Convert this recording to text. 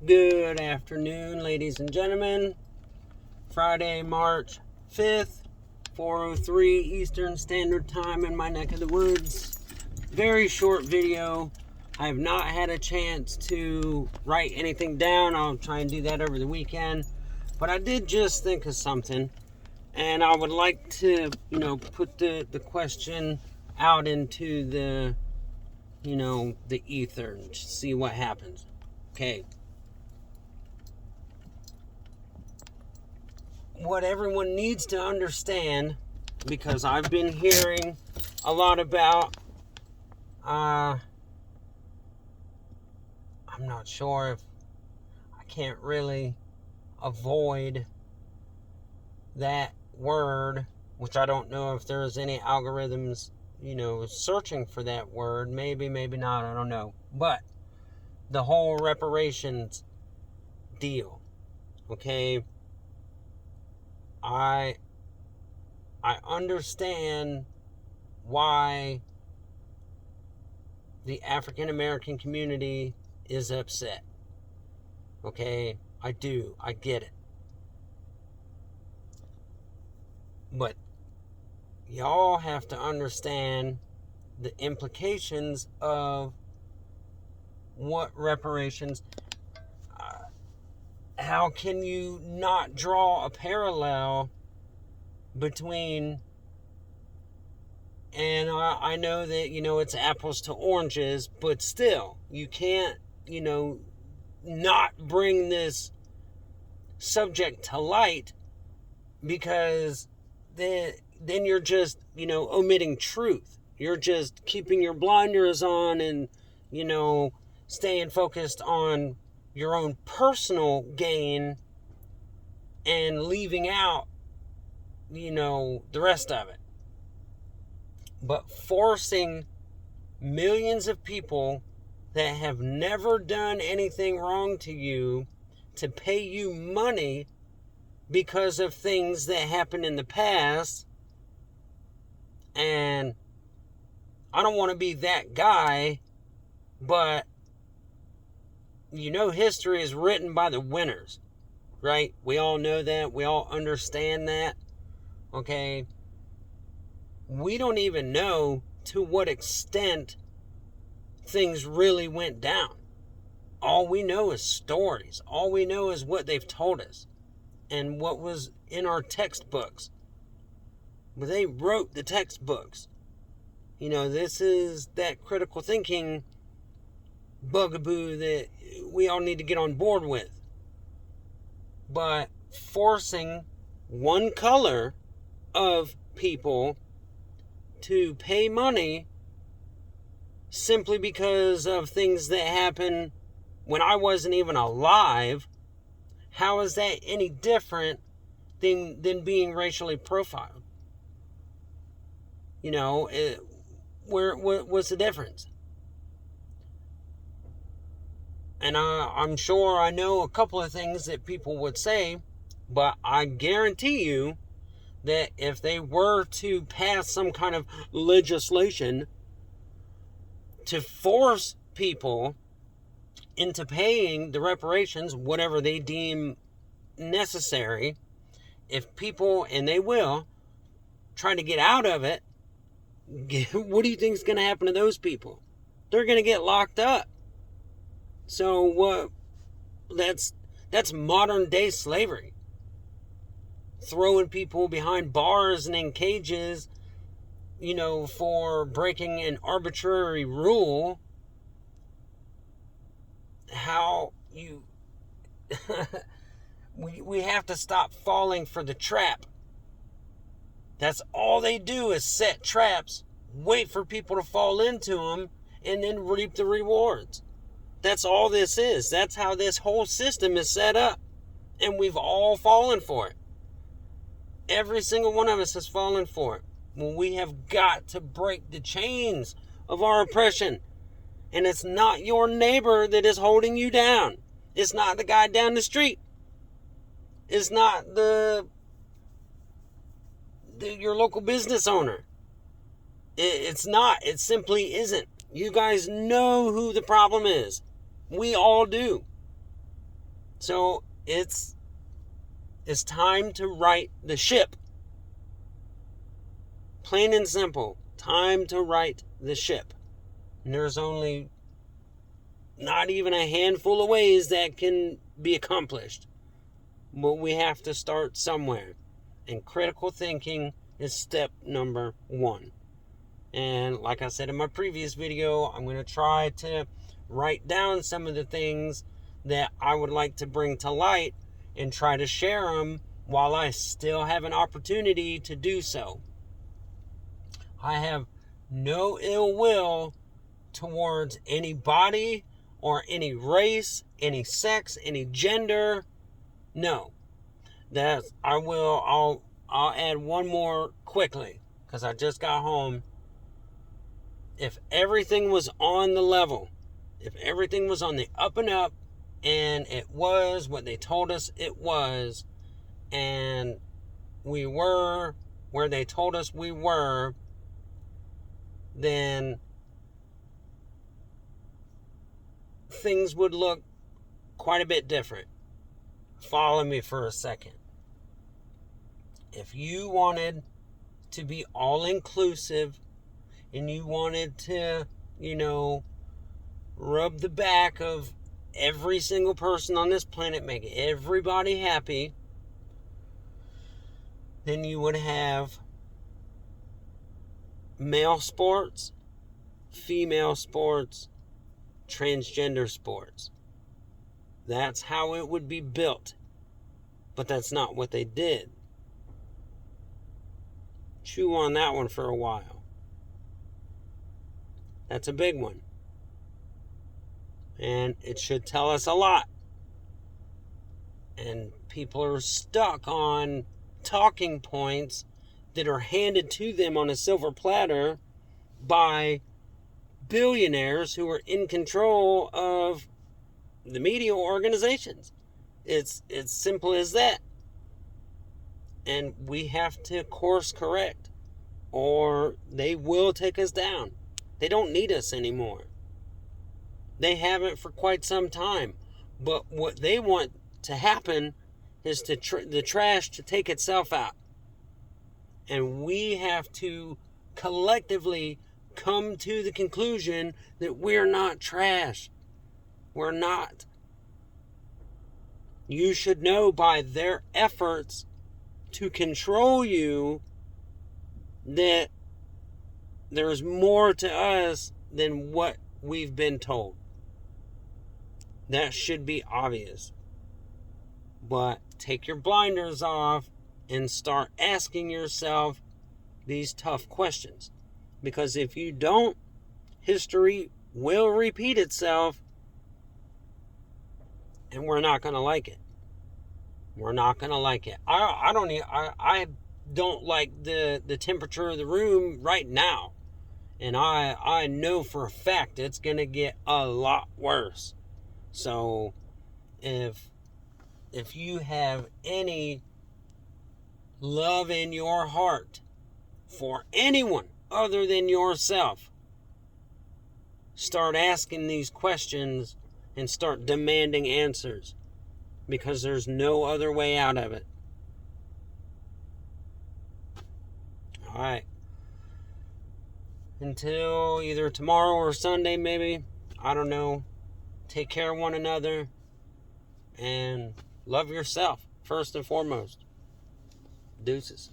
Good afternoon, ladies and gentlemen. Friday, March 5th, 4:03 Eastern Standard Time in my neck of the woods. Very short video. I have not had a chance to write anything down. I'll try and do that over the weekend. But I did just think of something, and I would like to, put the question out into the ether and see what happens. Okay. What everyone needs to understand, because I've been hearing a lot about, I'm not sure if I can't really avoid that word, which I don't know if there's any algorithms, searching for that word. Maybe not, I don't know. But the whole reparations deal, okay? I understand why the African American community is upset. Okay, I do. I get it. But y'all have to understand the implications of what reparations. How can you not draw a parallel between, and I know that, it's apples to oranges, but still, you can't, not bring this subject to light, because then you're just, omitting truth. You're just keeping your blinders on and, staying focused on your own personal gain and leaving out, the rest of it. But forcing millions of people that have never done anything wrong to you to pay you money because of things that happened in the past, and I don't want to be that guy, but history is written by the winners, right? We all know that. We all understand that. Okay? We don't even know to what extent things really went down. All we know is stories. All we know is what they've told us and what was in our textbooks. But they wrote the textbooks. This is that critical thinking bugaboo that we all need to get on board with. But forcing one color of people to pay money simply because of things that happened when I wasn't even alive, how is that any different than being racially profiled? What's the difference? And I'm sure I know a couple of things that people would say, but I guarantee you that if they were to pass some kind of legislation to force people into paying the reparations, whatever they deem necessary, if people, and they will, try to get out of it, what do you think is going to happen to those people? They're going to get locked up. So that's modern day slavery. Throwing people behind bars and in cages, for breaking an arbitrary rule. How you we have to stop falling for the trap. That's all they do, is set traps, wait for people to fall into them, and then reap the rewards. That's all this is. That's how this whole system is set up. And we've all fallen for it. Every single one of us has fallen for it. Well, we have got to break the chains of our oppression. And it's not your neighbor that is holding you down. It's not the guy down the street. It's not your local business owner. It's not. It simply isn't. You guys know who the problem is. We all do. So it's time to right the ship. Plain and simple. Time to right the ship. And there's only not even a handful of ways that can be accomplished. But we have to start somewhere. And critical thinking is step number 1. And like I said in my previous video, I'm going to try to write down some of the things that I would like to bring to light and try to share them while I still have an opportunity to do so. I have no ill will towards anybody or any race, any sex, any gender. No. I'll add one more quickly because I just got home. If everything was on the level, if everything was on the up and up, and it was what they told us it was, and we were where they told us we were, then things would look quite a bit different. Follow me for a second. If you wanted to be all-inclusive and you wanted to, rub the back of every single person on this planet, make everybody happy, then you would have male sports, female sports, transgender sports. That's how it would be built. But that's not what they did. Chew on that one for a while. That's a big one. And it should tell us a lot. And people are stuck on talking points that are handed to them on a silver platter by billionaires who are in control of the media organizations. It's simple as that. And we have to course correct, or they will take us down. They don't need us anymore. They haven't for quite some time. But what they want to happen is the trash to take itself out. And we have to collectively come to the conclusion that we're not trash. We're not. You should know by their efforts to control you that there's more to us than what we've been told. That should be obvious. But take your blinders off and start asking yourself these tough questions. Because if you don't, history will repeat itself, and we're not going to like it. We're not going to like it. I don't like the temperature of the room right now. And I know for a fact it's going to get a lot worse. So if you have any love in your heart for anyone other than yourself, start asking these questions and start demanding answers, because there's no other way out of it. All right. Until either tomorrow or Sunday, maybe. I don't know. Take care of one another. And love yourself, first and foremost. Deuces.